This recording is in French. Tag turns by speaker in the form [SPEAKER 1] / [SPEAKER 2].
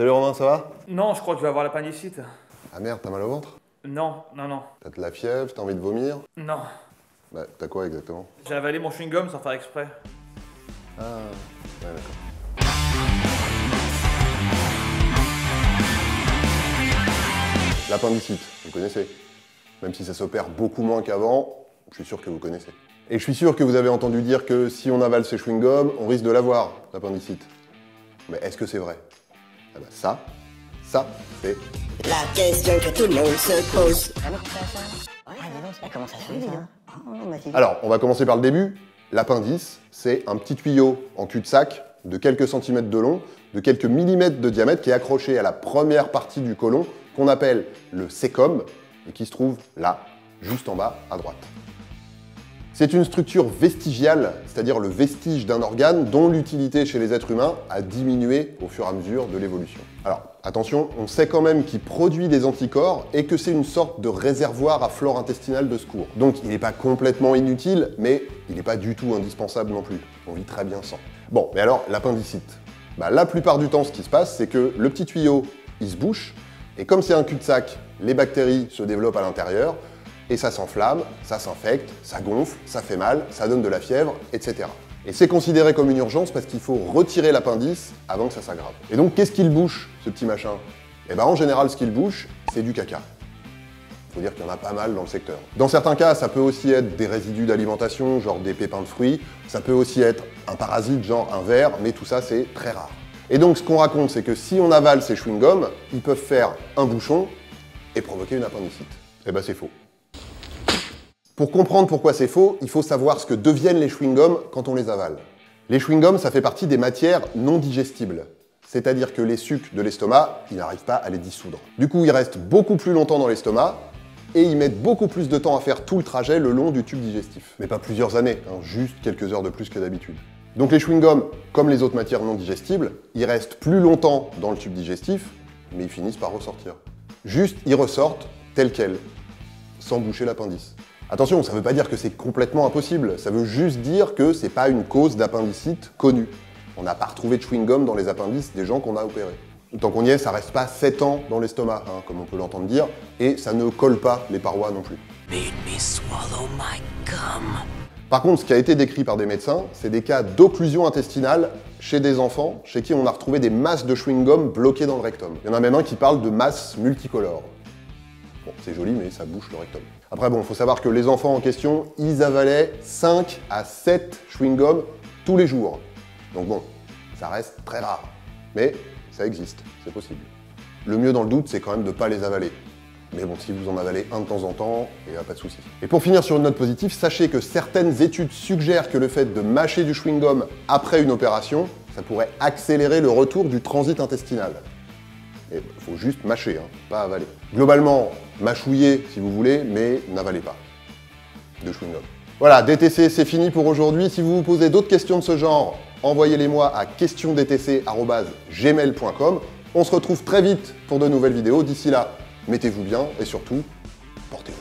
[SPEAKER 1] Salut Romain, ça va?
[SPEAKER 2] Non, je crois que je vais avoir l'appendicite.
[SPEAKER 1] Ah merde, t'as mal au ventre?
[SPEAKER 2] Non.
[SPEAKER 1] T'as de la fièvre, t'as envie de vomir?
[SPEAKER 2] Non.
[SPEAKER 1] Bah, t'as quoi exactement?
[SPEAKER 2] J'ai avalé mon chewing-gum sans faire exprès.
[SPEAKER 1] Ah, ouais, d'accord. L'appendicite, vous connaissez. Même si ça s'opère beaucoup moins qu'avant, je suis sûr que vous connaissez. Et je suis sûr que vous avez entendu dire que si on avale ses chewing-gums, on risque de l'avoir, l'appendicite. Mais est-ce que c'est vrai? Ah bah ça, c'est...
[SPEAKER 3] La question que tout le monde se pose.
[SPEAKER 4] Vraiment ça? Ouais, dis donc, ça commence à se faire, hein. Oh, on m'a dit.
[SPEAKER 1] Alors, on va commencer par le début. L'appendice, c'est un petit tuyau en cul-de-sac de quelques centimètres de long, de quelques millimètres de diamètre qui est accroché à la première partie du côlon qu'on appelle le cécum et qui se trouve là, juste en bas à droite. C'est une structure vestigiale, c'est-à-dire le vestige d'un organe dont l'utilité chez les êtres humains a diminué au fur et à mesure de l'évolution. Alors, attention, on sait quand même qu'il produit des anticorps et que c'est une sorte de réservoir à flore intestinale de secours. Donc il n'est pas complètement inutile, mais il n'est pas du tout indispensable non plus. On vit très bien sans. Bon, mais alors, l'appendicite. La plupart du temps, ce qui se passe, c'est que le petit tuyau, il se bouche, et comme c'est un cul-de-sac, les bactéries se développent à l'intérieur, et ça s'enflamme, ça s'infecte, ça gonfle, ça fait mal, ça donne de la fièvre, etc. Et c'est considéré comme une urgence parce qu'il faut retirer l'appendice avant que ça s'aggrave. Et donc, qu'est-ce qu'il bouche, ce petit machin? Eh ben, en général, ce qu'il bouche, c'est du caca. Faut dire qu'il y en a pas mal dans le secteur. Dans certains cas, ça peut aussi être des résidus d'alimentation, genre des pépins de fruits. Ça peut aussi être un parasite, genre un ver, mais tout ça, c'est très rare. Et donc, ce qu'on raconte, c'est que si on avale ces chewing-gums, ils peuvent faire un bouchon et provoquer une appendicite. Eh ben, c'est faux. Pour comprendre pourquoi c'est faux, il faut savoir ce que deviennent les chewing-gums quand on les avale. Les chewing-gums, ça fait partie des matières non digestibles. C'est-à-dire que les sucs de l'estomac, ils n'arrivent pas à les dissoudre. Du coup, ils restent beaucoup plus longtemps dans l'estomac et ils mettent beaucoup plus de temps à faire tout le trajet le long du tube digestif. Mais pas plusieurs années, juste quelques heures de plus que d'habitude. Donc les chewing-gums, comme les autres matières non digestibles, ils restent plus longtemps dans le tube digestif, mais ils finissent par ressortir. Juste, ils ressortent tels quels, sans boucher l'appendice. Attention, ça ne veut pas dire que c'est complètement impossible, ça veut juste dire que c'est pas une cause d'appendicite connue. On n'a pas retrouvé de chewing-gum dans les appendices des gens qu'on a opérés. Tant qu'on y est, ça reste pas 7 ans dans l'estomac, comme on peut l'entendre dire, et ça ne colle pas les parois non plus.
[SPEAKER 3] Made me swallow my gum.
[SPEAKER 1] Par contre, ce qui a été décrit par des médecins, c'est des cas d'occlusion intestinale chez des enfants, chez qui on a retrouvé des masses de chewing-gum bloquées dans le rectum. Il y en a même un qui parle de masses multicolores. Bon, c'est joli, mais ça bouche le rectum. Après, bon, il faut savoir que les enfants en question, ils avalaient 5 à 7 chewing-gums tous les jours. Donc bon, ça reste très rare. Mais ça existe, c'est possible. Le mieux dans le doute, c'est quand même de ne pas les avaler. Mais bon, si vous en avalez un de temps en temps, il n'y a pas de souci. Et pour finir sur une note positive, sachez que certaines études suggèrent que le fait de mâcher du chewing-gum après une opération, ça pourrait accélérer le retour du transit intestinal. Il faut juste mâcher, pas avaler. Globalement, mâchouillez si vous voulez, mais n'avalez pas de chewing-gum. Voilà, DTC, c'est fini pour aujourd'hui. Si vous vous posez d'autres questions de ce genre, envoyez-les-moi à questiondtc@gmail.com. On se retrouve très vite pour de nouvelles vidéos. D'ici là, mettez-vous bien et surtout, portez-vous.